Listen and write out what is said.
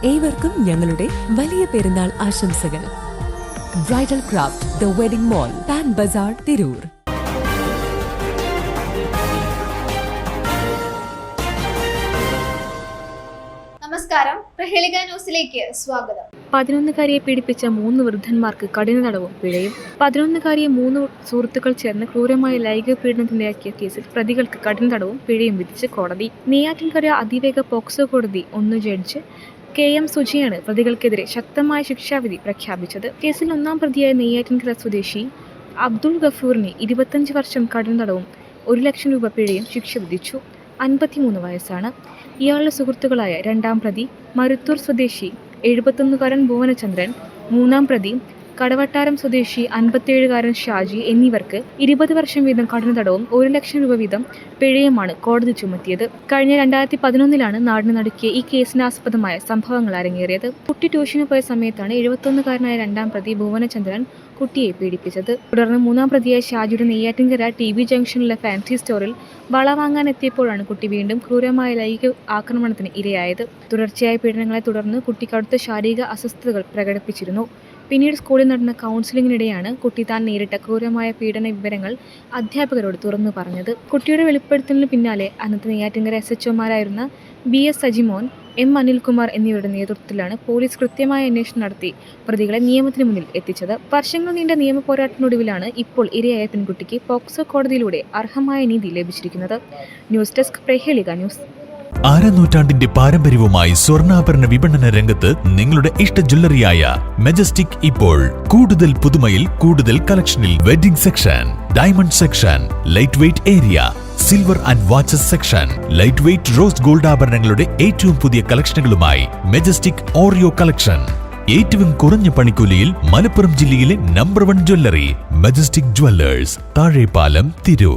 ഏവർക്കും ഞങ്ങളുടെ വലിയ പെരുന്നാൾ ആശംസകൾ. Bridal craft the wedding mall, Pan Bazar, Tirur. നമസ്കാരം, പ്രഹേളിക ന്യൂസിലേക്ക് സ്വാഗതം. 11-കാരിയെ പീഡിപ്പിച്ച 3 വൃദ്ധന്മാർക്ക് കഠിന തടവും പിഴയും. 11-കാരിയെ 3 സുഹൃത്തുക്കൾ ചേർന്ന് ക്രൂരമായ ലൈംഗിക പീഡനത്തിനിരയാക്കിയ കേസിൽ പ്രതികൾക്ക് കഠിന തടവും പിഴയും വിധിച്ച് കോടതി. നെയ്യാറ്റിൻകര അതിവേഗ പോക്സോ കോടതി 1 ജഡ്ജ് KM സുജിയാണ് പ്രതികൾക്കെതിരെ ശക്തമായ ശിക്ഷാവിധി പ്രഖ്യാപിച്ചത്. കേസിൽ 1-ാം പ്രതിയായ നെയ്യാറ്റിൻകര സ്വദേശി അബ്ദുൾ ഗഫൂറിന് 25 വർഷം കഠിന തടവും 1 ലക്ഷം രൂപ പിഴയും ശിക്ഷ വിധിച്ചു. 53 വയസ്സാണ്. ഇയാളുടെ സുഹൃത്തുക്കളായ 2-ാം പ്രതി മരുത്തൂർ സ്വദേശി 71-കാരൻ ഭുവനചന്ദ്രൻ, 3-ാം പ്രതി കടവട്ടാരം സ്വദേശി 57-കാരൻ ഷാജി എന്നിവർക്ക് 20 വർഷം വീതം കഠിന തടവും 1 ലക്ഷം രൂപ വീതം പിഴയുമാണ് കോടതി ചുമത്തിയത്. കഴിഞ്ഞ 2011-ലാണ് നാടിന് നടുക്കിയ ഈ കേസിനാസ്പദമായ സംഭവങ്ങൾ അരങ്ങേറിയത്. കുട്ടി ട്യൂഷന് പോയ സമയത്താണ് 71-കാരനായ 2-ാം പ്രതി ഭുവനചന്ദ്രൻ കുട്ടിയെ പീഡിപ്പിച്ചത്. തുടർന്ന് 3-ാം പ്രതിയായ ഷാജിയുടെ നെയ്യാറ്റിൻകര TB ജംഗ്ഷനിലെ ഫാൻസി സ്റ്റോറിൽ വള വാങ്ങാനെത്തിയപ്പോഴാണ് കുട്ടി വീണ്ടും ക്രൂരമായ ലൈംഗിക ആക്രമണത്തിന് ഇരയായത്. തുടർച്ചയായ പീഡനങ്ങളെ തുടർന്ന് കുട്ടി കടുത്ത ശാരീരിക അസ്വസ്ഥതകൾ പ്രകടിപ്പിച്ചിരുന്നു. പിന്നീട് സ്കൂളിൽ നടന്ന കൗൺസിലിംഗിനിടെയാണ് കുട്ടി താൻ നേരിട്ട ക്രൂരമായ പീഡന വിവരങ്ങൾ അധ്യാപകരോട് തുറന്നു പറഞ്ഞത്. കുട്ടിയുടെ വെളിപ്പെടുത്തലിന് പിന്നാലെ അന്നത്തെ നെയ്യാറ്റിൻകര SHOമാരായിരുന്ന BS സജിമോൻ, M അനിൽകുമാർ എന്നിവരുടെ നേതൃത്വത്തിലാണ് പോലീസ് കൃത്യമായ അന്വേഷണം നടത്തി പ്രതികളെ നിയമത്തിന് മുന്നിൽ എത്തിച്ചത്. വർഷങ്ങൾ നീണ്ട നിയമ പോരാട്ടത്തിനൊടുവിലാണ് ഇപ്പോൾ ഇരയായ പെൺകുട്ടിക്ക് പോക്സോ കോടതിയിലൂടെ അർഹമായ നീതി ലഭിച്ചിരിക്കുന്നത്. News desk, Prahelika news. നൂറ്റാണ്ടിന്റെ പാരമ്പര്യവുമായി സ്വർണ്ണാഭരണ വിപണന രംഗത്ത് നിങ്ങളുടെ ഇഷ്ട ജ്വല്ലറിയായ മെജസ്റ്റിക് ഇപ്പോൾ കൂടുതൽ പുതുമയിൽ കൂടുതൽ കളക്ഷനിൽ. Wedding section, diamond section, light weight area, silver and watches section, light weight rose gold ആഭരണങ്ങളുടെ ഏറ്റവും പുതിയ കളക്ഷനുകളുമായി മെജസ്റ്റിക് ഓറിയോ കളക്ഷൻ. ഏറ്റവും കുറഞ്ഞ പണിക്കൂലിയിൽ മലപ്പുറം ജില്ലയിലെ number 1 jewellery majestic Jewellers, Thazhepalam, Tirur.